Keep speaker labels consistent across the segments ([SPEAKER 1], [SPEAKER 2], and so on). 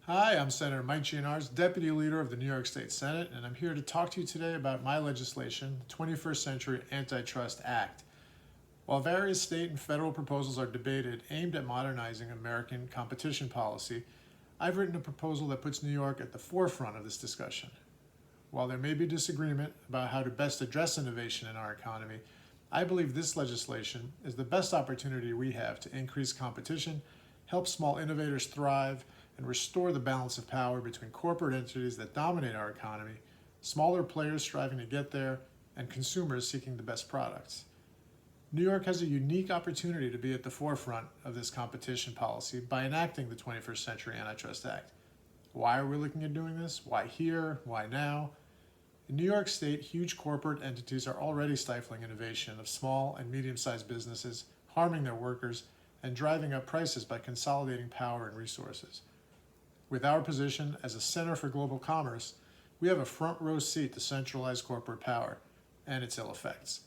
[SPEAKER 1] Hi, I'm Senator Mike Gianaris, Deputy Leader of the New York State Senate, and I'm here to talk to you today about my legislation, the 21st Century Antitrust Act. While various state and federal proposals are debated aimed at modernizing American competition policy, I've written a proposal that puts New York at the forefront of this discussion. While there may be disagreement about how to best address innovation in our economy, I believe this legislation is the best opportunity we have to increase competition, help small innovators thrive, and restore the balance of power between corporate entities that dominate our economy, smaller players striving to get there, and consumers seeking the best products. New York has a unique opportunity to be at the forefront of this competition policy by enacting the 21st Century Antitrust Act. Why are we looking at doing this? Why here? Why now? In New York State, huge corporate entities are already stifling innovation of small and medium-sized businesses, harming their workers, and driving up prices by consolidating power and resources. With our position as a center for global commerce, we have a front row seat to centralized corporate power and its ill effects.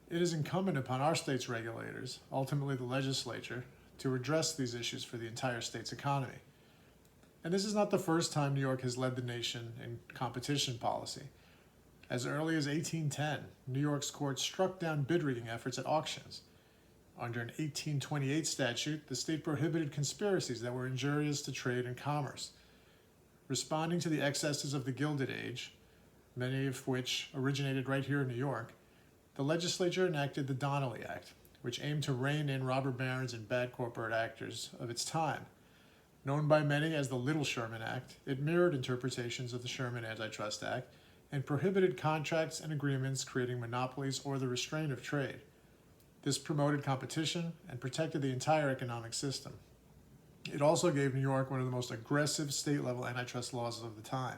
[SPEAKER 1] It is incumbent upon our state's regulators, ultimately the legislature, to address these issues for the entire state's economy. And this is not the first time New York has led the nation in competition policy. As early as 1810, New York's courts struck down bid rigging efforts at auctions. Under an 1828 statute, the state prohibited conspiracies that were injurious to trade and commerce. Responding to the excesses of the Gilded Age, many of which originated right here in New York, the legislature enacted the Donnelly Act, which aimed to rein in robber barons and bad corporate actors of its time. Known by many as the Little Sherman Act, it mirrored interpretations of the Sherman Antitrust Act and prohibited contracts and agreements creating monopolies or the restraint of trade. This promoted competition and protected the entire economic system. It also gave New York one of the most aggressive state-level antitrust laws of the time.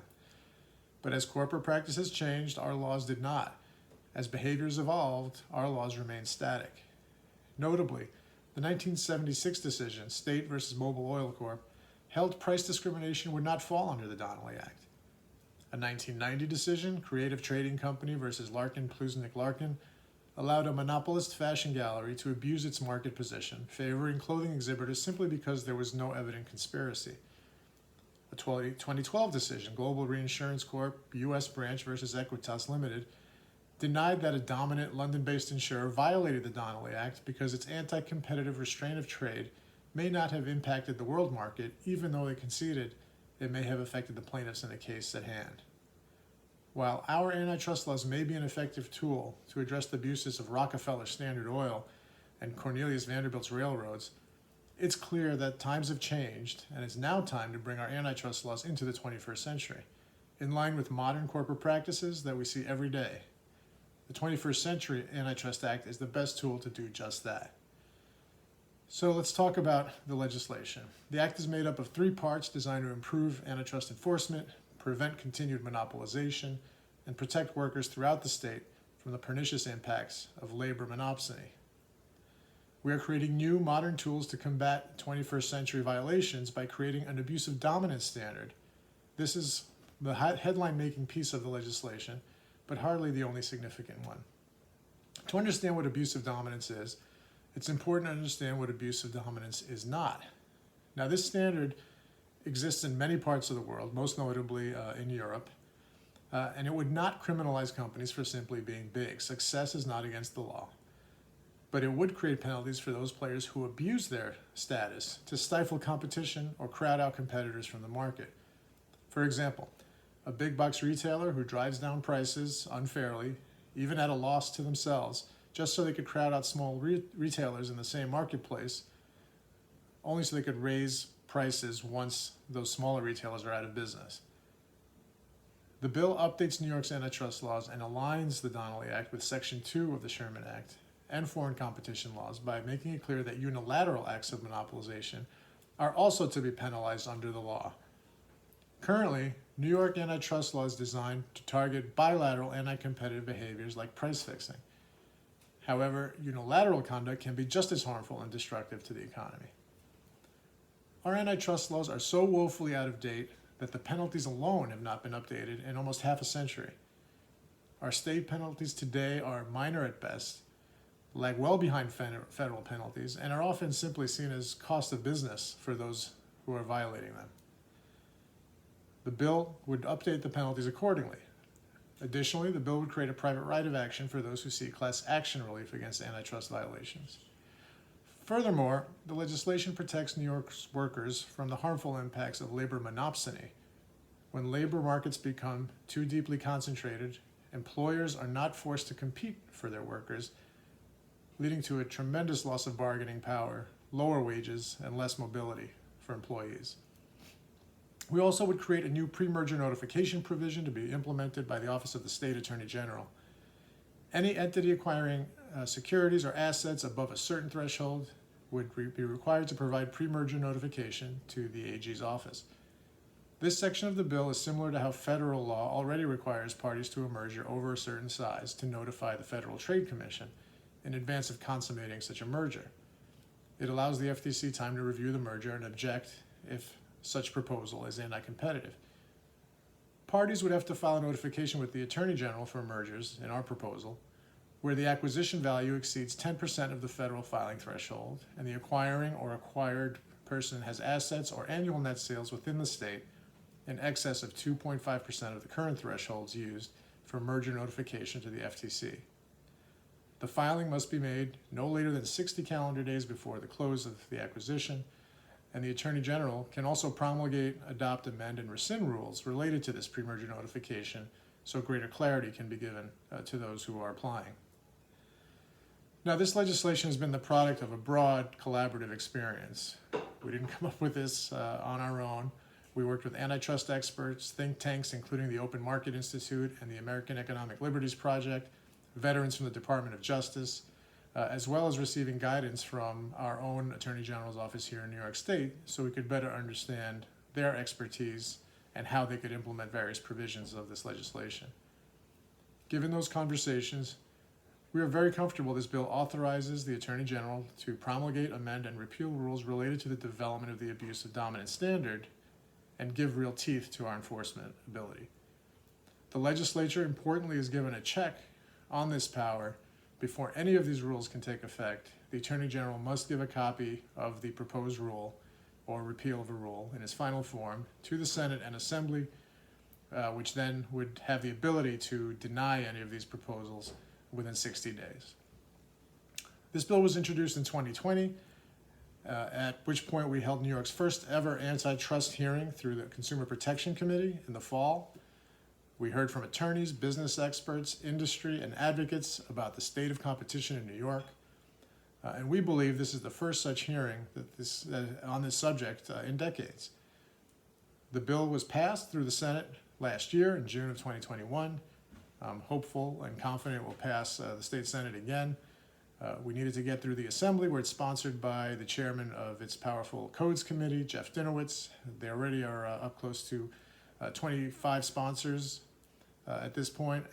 [SPEAKER 1] But as corporate practices changed, our laws did not. As behaviors evolved, our laws remained static. Notably, the 1976 decision, State versus Mobil Oil Corp., held price discrimination would not fall under the Donnelly Act. A 1990 decision, Creative Trading Company versus Larkin Pluznik Larkin, allowed a monopolist fashion gallery to abuse its market position, favoring clothing exhibitors simply because there was no evident conspiracy. A 2012 decision, Global Reinsurance Corp. U.S. Branch versus Equitas Limited, denied that a dominant London-based insurer violated the Donnelly Act because its anti-competitive restraint of trade may not have impacted the world market, even though they conceded it may have affected the plaintiffs in the case at hand. While our antitrust laws may be an effective tool to address the abuses of Rockefeller Standard Oil and Cornelius Vanderbilt's railroads, it's clear that times have changed, and it's now time to bring our antitrust laws into the 21st century, in line with modern corporate practices that we see every day. The 21st Century Antitrust Act is the best tool to do just that. So let's talk about the legislation. The act is made up of three parts designed to improve antitrust enforcement, prevent continued monopolization, and protect workers throughout the state from the pernicious impacts of labor monopsony. We are creating new modern tools to combat 21st century violations by creating an abusive dominance standard. This is the headline-making piece of the legislation, but hardly the only significant one. To understand what abusive dominance is, it's important to understand what abusive dominance is not. Now, this standard exists in many parts of the world, most notably in Europe, and it would not criminalize companies for simply being big. Success is not against the law. But it would create penalties for those players who abuse their status to stifle competition or crowd out competitors from the market. For example, a big box retailer who drives down prices unfairly, even at a loss to themselves, just so they could crowd out small retailers in the same marketplace, only so they could raise prices once those smaller retailers are out of business. The bill updates New York's antitrust laws and aligns the Donnelly Act with Section 2 of the Sherman Act and foreign competition laws by making it clear that unilateral acts of monopolization are also to be penalized under the law. Currently, New York antitrust law is designed to target bilateral anti-competitive behaviors like price fixing. However, unilateral conduct can be just as harmful and destructive to the economy. Our antitrust laws are so woefully out of date that the penalties alone have not been updated in almost half a century. Our state penalties today are minor at best, lag well behind federal penalties, and are often simply seen as cost of business for those who are violating them. The bill would update the penalties accordingly. Additionally, the bill would create a private right of action for those who seek class action relief against antitrust violations. Furthermore, the legislation protects New York's workers from the harmful impacts of labor monopsony. When labor markets become too deeply concentrated, employers are not forced to compete for their workers, leading to a tremendous loss of bargaining power, lower wages, and less mobility for employees. We also would create a new pre-merger notification provision to be implemented by the Office of the State Attorney General. Any entity acquiring securities or assets above a certain threshold would be required to provide pre-merger notification to the AG's office. This section of the bill is similar to how federal law already requires parties to a merger over a certain size to notify the Federal Trade Commission in advance of consummating such a merger. It allows the FTC time to review the merger and object if such proposal is anti-competitive. Parties would have to file a notification with the Attorney General for mergers, in our proposal, where the acquisition value exceeds 10% of the federal filing threshold and the acquiring or acquired person has assets or annual net sales within the state in excess of 2.5% of the current thresholds used for merger notification to the FTC. The filing must be made no later than 60 calendar days before the close of the acquisition, and the Attorney General can also promulgate, adopt, amend, and rescind rules related to this pre-merger notification so greater clarity can be given to those who are applying. Now, this legislation has been the product of a broad collaborative experience. We didn't come up with this on our own. We worked with antitrust experts, think tanks, including the Open Market Institute and the American Economic Liberties Project, veterans from the Department of Justice, as well as receiving guidance from our own Attorney General's office here in New York State so we could better understand their expertise and how they could implement various provisions of this legislation. Given those conversations, we are very comfortable this bill authorizes the Attorney General to promulgate, amend, and repeal rules related to the development of the abuse of dominant standard and give real teeth to our enforcement ability. The legislature, importantly, is given a check on this power. Before any of these rules can take effect, the Attorney General must give a copy of the proposed rule or repeal of a rule in its final form to the Senate and Assembly, which then would have the ability to deny any of these proposals within 60 days. This bill was introduced in 2020, at which point we held New York's first ever antitrust hearing through the Consumer Protection Committee in the fall. We heard from attorneys, business experts, industry, and advocates about the state of competition in New York. And we believe this is the first such hearing on this subject in decades. The bill was passed through the Senate last year in June of 2021. I'm hopeful and confident it will pass the state Senate again. We needed to get through the Assembly, where it's sponsored by the chairman of its powerful Codes Committee, Jeff Dinowitz. They already are up close to 25 sponsors at this point.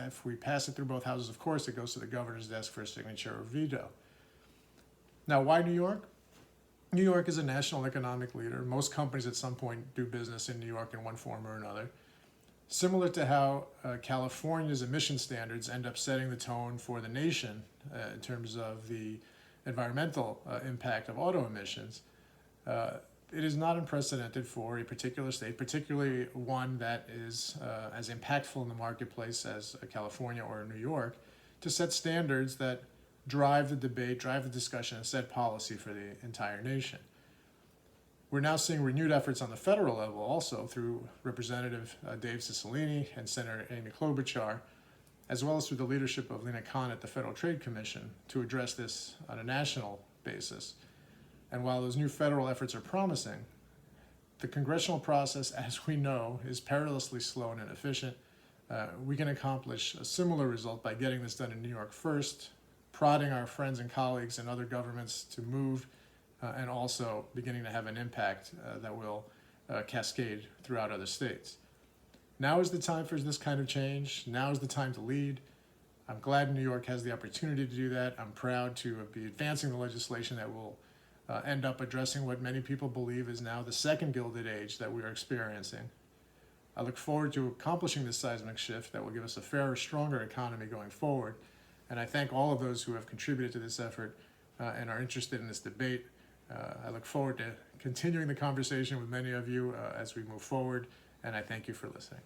[SPEAKER 1] If we pass it through both houses, of course, it goes to the governor's desk for a signature or veto. Now, why New York? New York is a national economic leader. Most companies at some point do business in New York in one form or another. Similar to how California's emission standards end up setting the tone for the nation in terms of the environmental impact of auto emissions, it is not unprecedented for a particular state, particularly one that is as impactful in the marketplace as California or New York, to set standards that drive the debate, drive the discussion, and set policy for the entire nation. We're now seeing renewed efforts on the federal level also through Representative Dave Cicilline and Senator Amy Klobuchar, as well as through the leadership of Lena Khan at the Federal Trade Commission to address this on a national basis. And while those new federal efforts are promising, the congressional process, as we know, is perilously slow and inefficient. We can accomplish a similar result by getting this done in New York first, prodding our friends and colleagues in other governments to move, and also beginning to have an impact that will cascade throughout other states. Now is the time for this kind of change. Now is the time to lead. I'm glad New York has the opportunity to do that. I'm proud to be advancing the legislation that will end up addressing what many people believe is now the second Gilded Age that we are experiencing. I look forward to accomplishing this seismic shift that will give us a fairer, stronger economy going forward. And I thank all of those who have contributed to this effort and are interested in this debate. I look forward to continuing the conversation with many of you as we move forward and I thank you for listening.